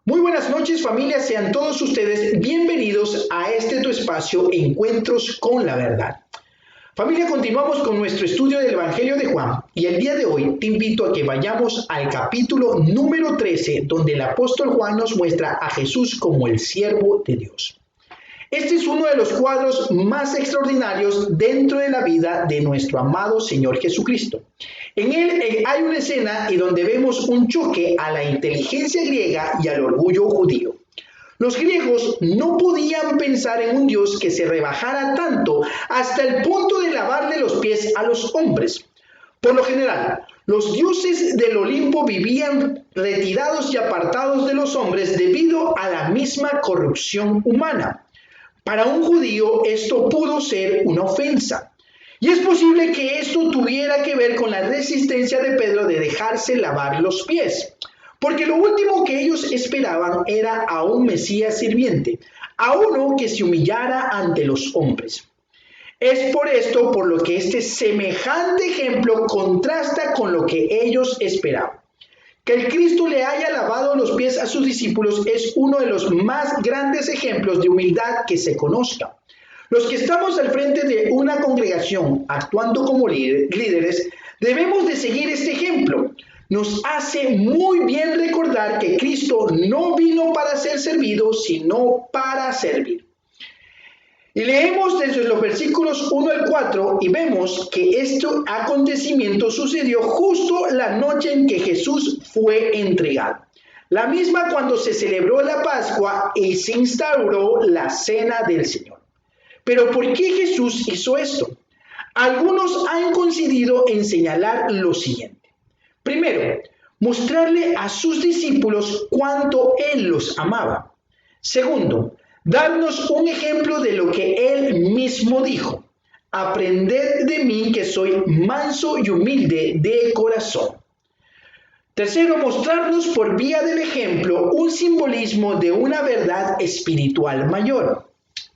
Muy buenas noches, familia, sean todos ustedes bienvenidos a este tu espacio Encuentros con la Verdad. Familia, continuamos con nuestro estudio del Evangelio de Juan y el día de hoy te invito a que vayamos al capítulo número 13, donde el apóstol Juan nos muestra a Jesús como el siervo de Dios. Este es uno de los cuadros más extraordinarios dentro de la vida de nuestro amado Señor Jesucristo. En él hay una escena en donde vemos un choque a la inteligencia griega y al orgullo judío. Los griegos no podían pensar en un Dios que se rebajara tanto hasta el punto de lavarle los pies a los hombres. Por lo general, los dioses del Olimpo vivían retirados y apartados de los hombres debido a la misma corrupción humana. Para un judío esto pudo ser una ofensa. Y es posible que esto tuviera que ver con la resistencia de Pedro de dejarse lavar los pies. Porque lo último que ellos esperaban era a un Mesías sirviente, a uno que se humillara ante los hombres. Es por esto por lo que este semejante ejemplo contrasta con lo que ellos esperaban. Que el Cristo le haya lavado los pies a sus discípulos es uno de los más grandes ejemplos de humildad que se conozca. Los que estamos al frente de una congregación actuando como líderes, debemos de seguir este ejemplo. Nos hace muy bien recordar que Cristo no vino para ser servido, sino para servir. Y leemos desde los versículos 1 al 4 y vemos que este acontecimiento sucedió justo la noche en que Jesús fue entregado. La misma cuando se celebró la Pascua y se instauró la Cena del Señor. Pero ¿por qué Jesús hizo esto? Algunos han coincidido en señalar lo siguiente. Primero, mostrarle a sus discípulos cuánto Él los amaba. Segundo, darnos un ejemplo de lo que Él mismo dijo. Aprended de mí que soy manso y humilde de corazón. Tercero, mostrarnos por vía del ejemplo un simbolismo de una verdad espiritual mayor.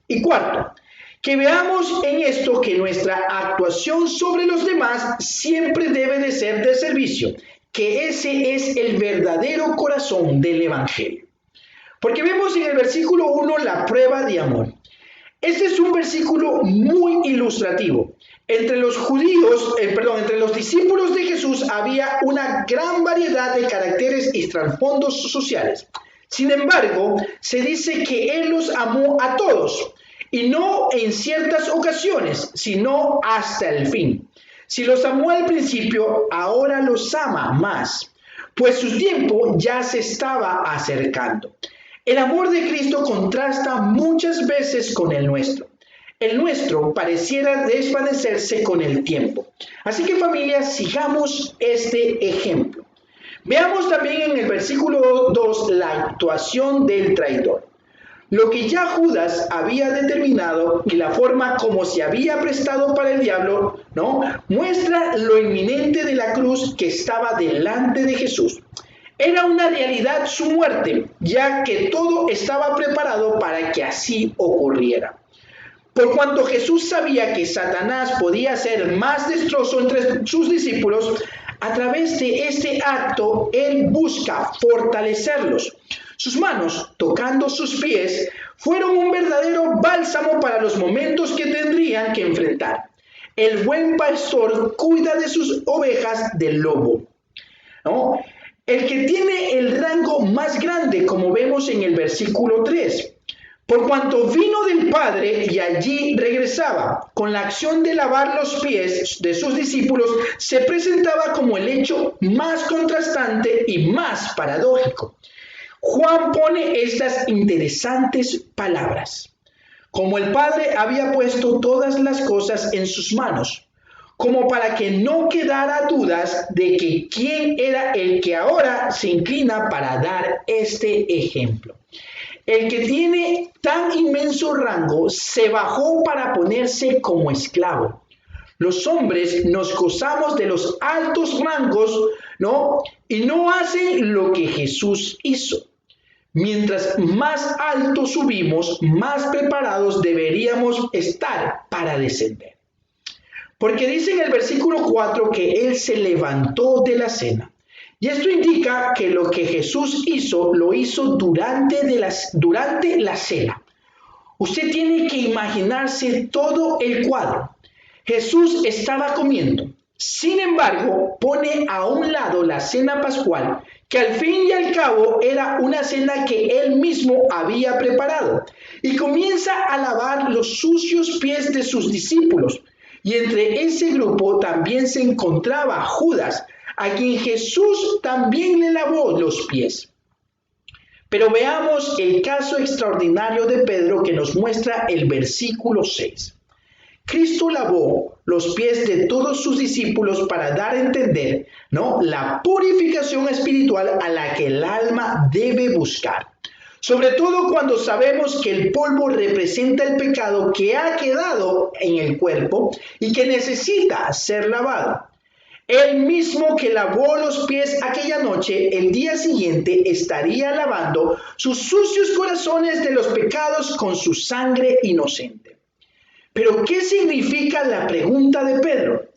Y cuarto, que veamos en esto que nuestra actuación sobre los demás siempre debe de ser de servicio, que ese es el verdadero corazón del Evangelio. Porque vemos en el versículo 1 la prueba de amor. Este es un versículo muy ilustrativo. Entre los discípulos de Jesús había una gran variedad de caracteres y trasfondos sociales. Sin embargo, se dice que Él los amó a todos, y no en ciertas ocasiones, sino hasta el fin. Si los amó al principio, ahora los ama más, pues su tiempo ya se estaba acercando. El amor de Cristo contrasta muchas veces con el nuestro. El nuestro pareciera desvanecerse con el tiempo. Así que, familia, sigamos este ejemplo. Veamos también en el versículo 2 la actuación del traidor. Lo que ya Judas había determinado y la forma como se había prestado para el diablo, muestra lo inminente de la cruz que estaba delante de Jesús. Era una realidad su muerte, ya que todo estaba preparado para que así ocurriera. Por cuanto Jesús sabía que Satanás podía hacer más destrozo entre sus discípulos, a través de este acto, Él busca fortalecerlos. Sus manos, tocando sus pies, fueron un verdadero bálsamo para los momentos que tendrían que enfrentar. El buen pastor cuida de sus ovejas del lobo, El que tiene el rango más grande, como vemos en el versículo 3. Por cuanto vino del Padre y allí regresaba, con la acción de lavar los pies de sus discípulos, se presentaba como el hecho más contrastante y más paradójico. Juan pone estas interesantes palabras. Como el Padre había puesto todas las cosas en sus manos, como para que no quedara dudas de que quién era el que ahora se inclina para dar este ejemplo. El que tiene tan inmenso rango se bajó para ponerse como esclavo. Los hombres nos gozamos de los altos rangos, y no hacen lo que Jesús hizo. Mientras más alto subimos, más preparados deberíamos estar para descender. Porque dice en el versículo 4 que Él se levantó de la cena. Y esto indica que lo que Jesús hizo, lo hizo durante la cena. Usted tiene que imaginarse todo el cuadro. Jesús estaba comiendo. Sin embargo, pone a un lado la cena pascual, que al fin y al cabo era una cena que él mismo había preparado, y comienza a lavar los sucios pies de sus discípulos. Y entre ese grupo también se encontraba Judas, a quien Jesús también le lavó los pies. Pero veamos el caso extraordinario de Pedro que nos muestra el versículo 6. Cristo lavó los pies de todos sus discípulos para dar a entender, ¿no?, la purificación espiritual a la que el alma debe buscar. Sobre todo cuando sabemos que el polvo representa el pecado que ha quedado en el cuerpo y que necesita ser lavado. Él mismo que lavó los pies aquella noche, el día siguiente estaría lavando sus sucios corazones de los pecados con su sangre inocente. Pero, ¿qué significa la pregunta de Pedro?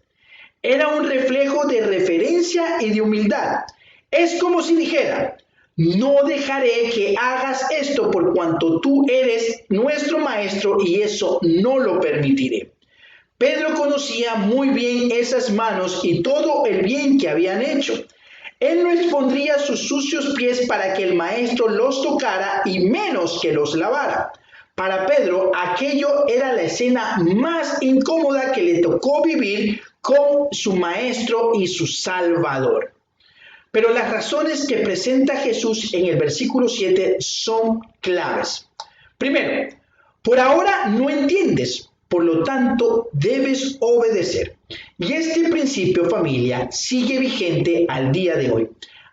Era un reflejo de reverencia y de humildad. Es como si dijera: no dejaré que hagas esto por cuanto tú eres nuestro maestro y eso no lo permitiré. Pedro conocía muy bien esas manos y todo el bien que habían hecho. Él no expondría sus sucios pies para que el maestro los tocara y menos que los lavara. Para Pedro, aquello era la escena más incómoda que le tocó vivir con su maestro y su salvador. Pero las razones que presenta Jesús en el versículo 7 son claves. Primero, por ahora no entiendes, por lo tanto debes obedecer. Y este principio, familia, sigue vigente al día de hoy.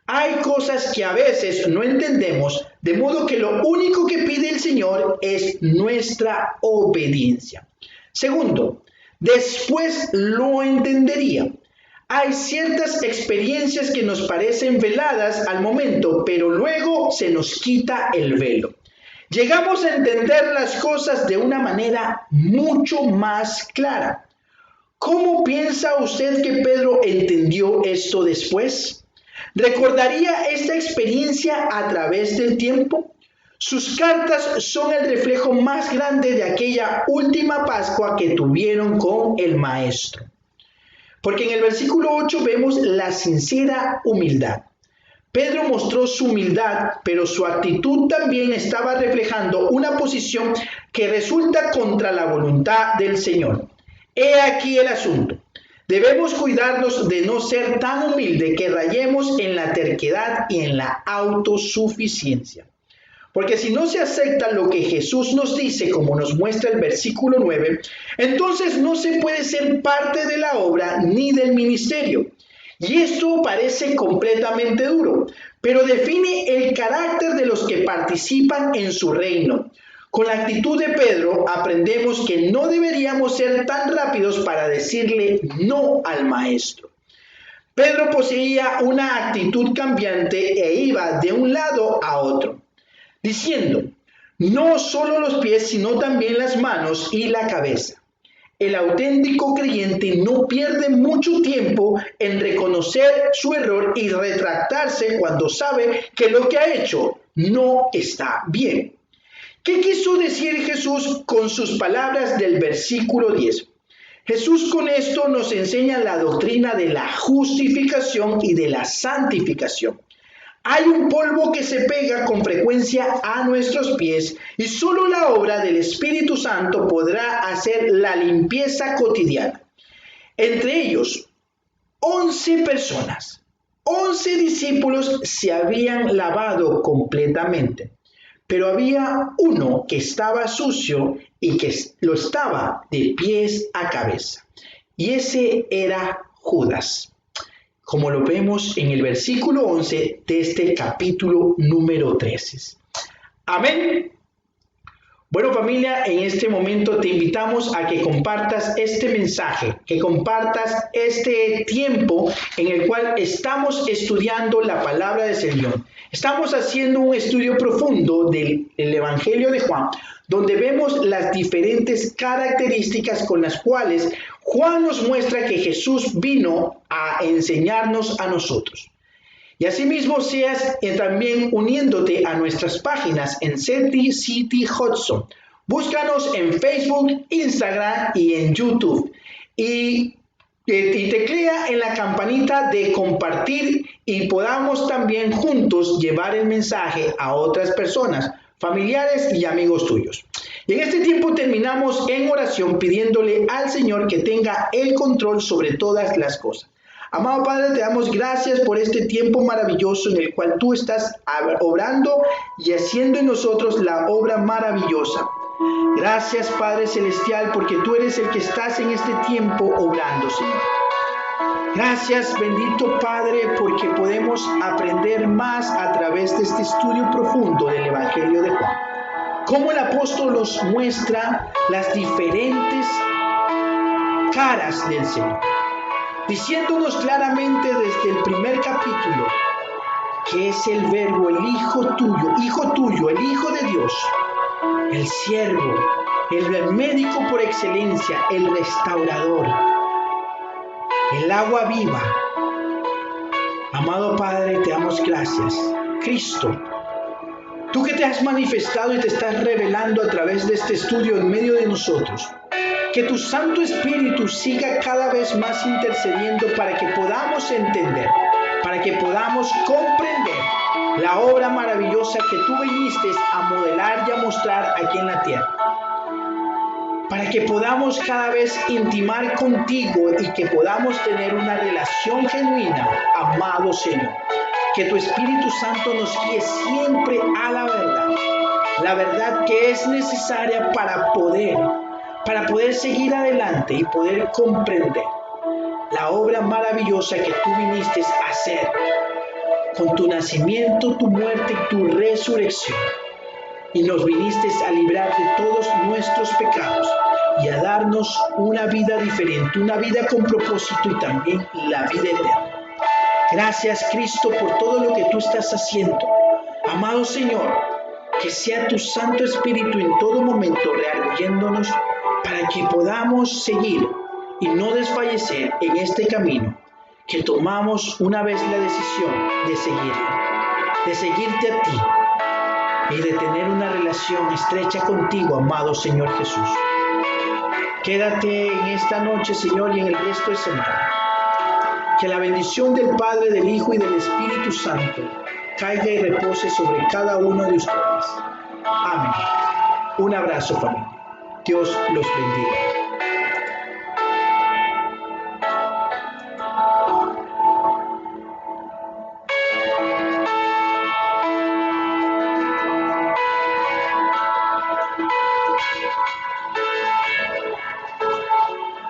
Hay cosas que a veces no entendemos, de modo que lo único que pide el Señor es nuestra obediencia. Segundo, después lo entendería. Hay ciertas experiencias que nos parecen veladas al momento, pero luego se nos quita el velo. Llegamos a entender las cosas de una manera mucho más clara. ¿Cómo piensa usted que Pedro entendió esto después? ¿Recordaría esta experiencia a través del tiempo? Sus cartas son el reflejo más grande de aquella última Pascua que tuvieron con el Maestro. Porque en el versículo 8 vemos la sincera humildad. Pedro mostró su humildad, pero su actitud también estaba reflejando una posición que resulta contra la voluntad del Señor. He aquí el asunto. Debemos cuidarnos de no ser tan humildes que rayemos en la terquedad y en la autosuficiencia. Porque si no se acepta lo que Jesús nos dice, como nos muestra el versículo 9, entonces no se puede ser parte de la obra ni del ministerio. Y esto parece completamente duro, pero define el carácter de los que participan en su reino. Con la actitud de Pedro aprendemos que no deberíamos ser tan rápidos para decirle no al maestro. Pedro poseía una actitud cambiante e iba de un lado a otro, diciendo: no solo los pies, sino también las manos y la cabeza. El auténtico creyente no pierde mucho tiempo en reconocer su error y retractarse cuando sabe que lo que ha hecho no está bien. ¿Qué quiso decir Jesús con sus palabras del versículo 10? Jesús con esto nos enseña la doctrina de la justificación y de la santificación. Hay un polvo que se pega con frecuencia a nuestros pies y solo la obra del Espíritu Santo podrá hacer la limpieza cotidiana. Entre ellos, 11 personas, 11 discípulos se habían lavado completamente, pero había uno que estaba sucio y que lo estaba de pies a cabeza, y ese era Judas, como lo vemos en el versículo 11 de este capítulo número 13. Amén. Bueno, familia, en este momento te invitamos a que compartas este mensaje, que compartas este tiempo en el cual estamos estudiando la palabra del Señor. Estamos haciendo un estudio profundo del Evangelio de Juan, donde vemos las diferentes características con las cuales Juan nos muestra que Jesús vino a enseñarnos a nosotros. Y asimismo seas también uniéndote a nuestras páginas en City City Hudson. Búscanos en Facebook, Instagram y en YouTube. Y teclea en la campanita de compartir y podamos también juntos llevar el mensaje a otras personas, familiares y amigos tuyos. Y en este tiempo terminamos en oración pidiéndole al Señor que tenga el control sobre todas las cosas. Amado Padre, te damos gracias por este tiempo maravilloso en el cual tú estás obrando y haciendo en nosotros la obra maravillosa. Gracias, Padre Celestial, porque tú eres el que estás en este tiempo obrando, Señor. Gracias, bendito Padre, porque podemos aprender más a través de este estudio profundo del Evangelio de Juan. Cómo el apóstol nos muestra las diferentes caras del Señor, diciéndonos claramente desde el primer capítulo que es el Verbo, el Hijo tuyo, el Hijo de Dios, el siervo, el médico por excelencia, el restaurador, el agua viva. Amado Padre, te damos gracias. Cristo, tú que te has manifestado y te estás revelando a través de este estudio en medio de nosotros, que tu Santo Espíritu siga cada vez más intercediendo para que podamos entender, para que podamos comprender la obra maravillosa que tú viniste a modelar y a mostrar aquí en la tierra. Para que podamos cada vez intimar contigo y que podamos tener una relación genuina, amado Señor. Que tu Espíritu Santo nos guíe siempre a la verdad que es necesaria para poder seguir adelante y poder comprender la obra maravillosa que tú viniste a hacer con tu nacimiento, tu muerte y tu resurrección. Y nos viniste a librar de todos nuestros pecados y a darnos una vida diferente, una vida con propósito y también la vida eterna. Gracias, Cristo, por todo lo que tú estás haciendo. Amado Señor, que sea tu Santo Espíritu en todo momento rearguyéndonos para que podamos seguir y no desfallecer en este camino que tomamos una vez la decisión de seguirte a ti y de tener una relación estrecha contigo, amado Señor Jesús. Quédate en esta noche, Señor, y en el resto de semana. Que la bendición del Padre, del Hijo y del Espíritu Santo caiga y repose sobre cada uno de ustedes. Amén. Un abrazo, familia. Dios los bendiga.